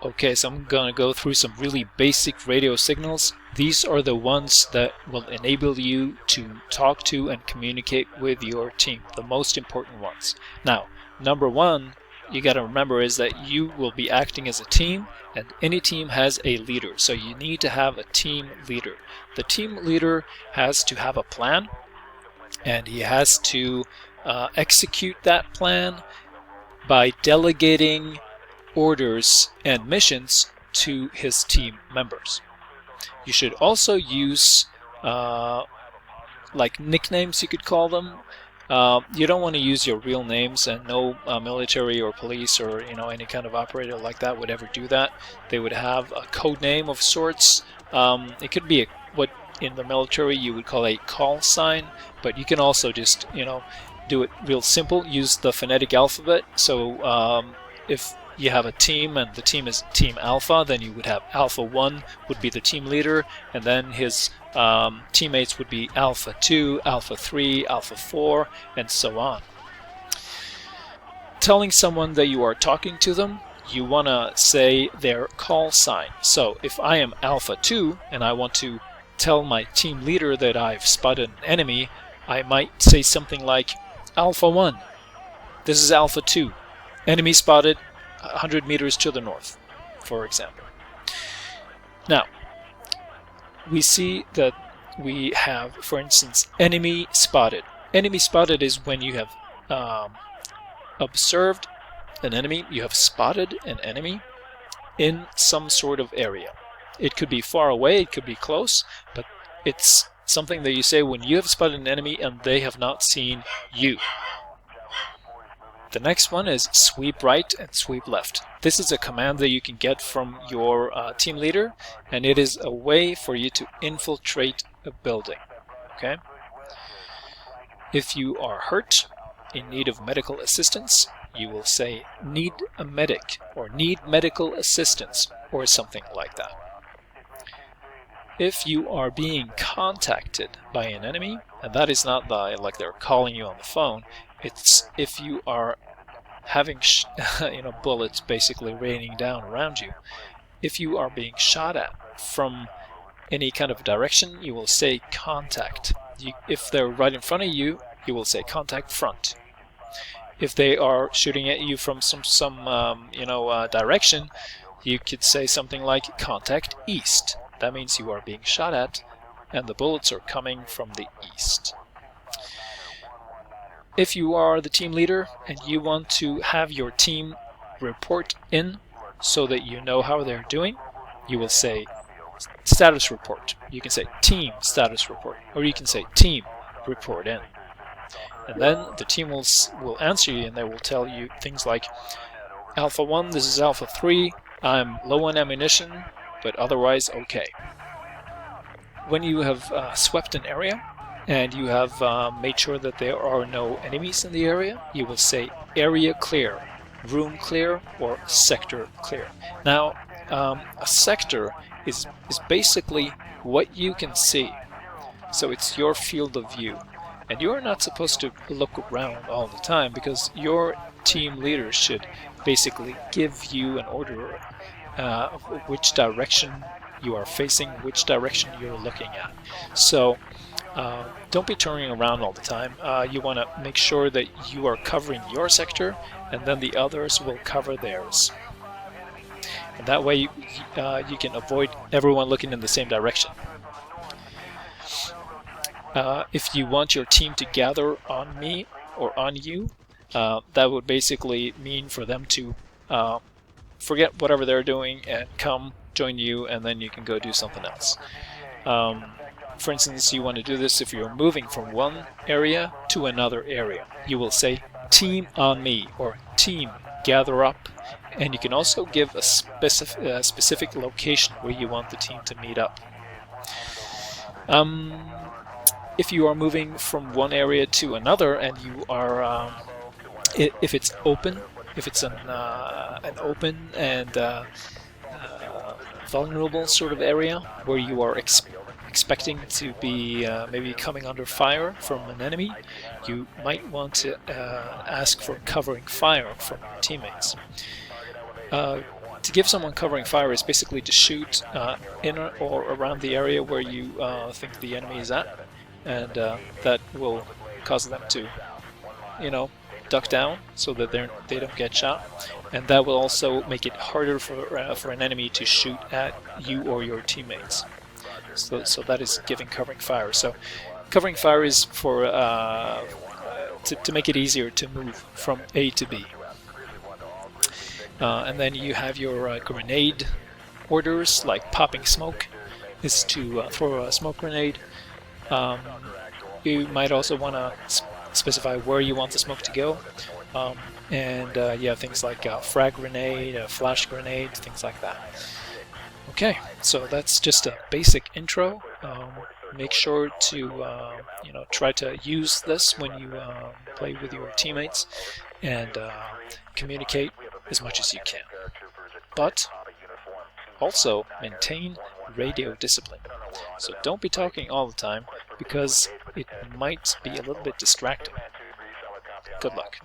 Okay, so I'm gonna go through some really basic radio signals. These are the ones that will enable you to talk to and communicate with your team, the most important ones. Now, number one, you gotta remember is that you will be acting as a team, and any team has a leader, so you need to have a team leader. The team leader has to have a plan, and he has to execute that plan by delegating orders and missions to his team members. You should also use like nicknames, you could call them. You don't want to use your real names, and no military or police or any kind of operator like that would ever do that. They would have a code name of sorts. It could be what in the military you would call a call sign, but you can also just do it real simple. Use the phonetic alphabet. So if you have a team and the team is Team Alpha, then you would have Alpha 1 would be the team leader, and then his teammates would be Alpha 2, Alpha 3, Alpha 4, and so on. Telling someone that you are talking to them, you want to say their call sign. So if I am Alpha 2 and I want to tell my team leader that I've spotted an enemy, I might say something like, Alpha 1, this is Alpha 2, enemy spotted 100 meters to the north, for example. Now, we see that we have, for instance, enemy spotted. Enemy spotted is when you have observed an enemy, you have spotted an enemy in some sort of area. It could be far away, it could be close, but it's something that you say when you have spotted an enemy and they have not seen you. The next one is sweep right and sweep left. This is a command that you can get from your team leader, and it is a way for you to infiltrate a building. Okay? If you are hurt, in need of medical assistance, you will say need a medic or need medical assistance or something like that. If you are being contacted by an enemy, and that is not by like they're calling you on the phone, it's if you are having bullets basically raining down around you. If you are being shot at from any kind of direction, you will say contact. If they're right in front of you, you will say contact front. If they are shooting at you from some direction, you could say something like contact east. That means you are being shot at and the bullets are coming from the east. If you are the team leader and you want to have your team report in so that you know how they're doing, you will say status report. You can say team status report, or you can say team report in. And then the team will answer you, and they will tell you things like Alpha 1, this is Alpha 3, I'm low on ammunition, but otherwise okay. When you have swept an area and you have made sure that there are no enemies in the area, you will say area clear, room clear, or sector clear. Now, a sector is basically what you can see. So it's your field of view. And you're not supposed to look around all the time, because your team leader should basically give you an order of which direction you are facing, which direction you're looking at. So don't be turning around all the time. You want to make sure that you are covering your sector, and then the others will cover theirs. And that way you can avoid everyone looking in the same direction. If you want your team to gather on me or on you, that would basically mean for them to forget whatever they're doing and come join you, and then you can go do something else. For instance, you want to do this if you're moving from one area to another area. You will say team on me or team gather up, and you can also give a specific location where you want the team to meet up. If you are moving from one area to another and you are, if it's open, if it's an open and vulnerable sort of area where you are expecting to be maybe coming under fire from an enemy, you might want to ask for covering fire from your teammates. to give someone covering fire is basically to shoot in or around the area where you think the enemy is at, and that will cause them to, you know, duck down so that they don't get shot, and that will also make it harder for an enemy to shoot at you or your teammates. So that is giving covering fire. So covering fire is for to make it easier to move from A to B. And then you have your grenade orders, like popping smoke is to throw a smoke grenade. You might also want to specify where you want the smoke to go. And yeah, things like frag grenade, flash grenade, things like that. Okay, so that's just a basic intro. Make sure to you know, try to use this when you play with your teammates, and communicate as much as you can. But also maintain radio discipline. So don't be talking all the time, because it might be a little bit distracting. Good luck.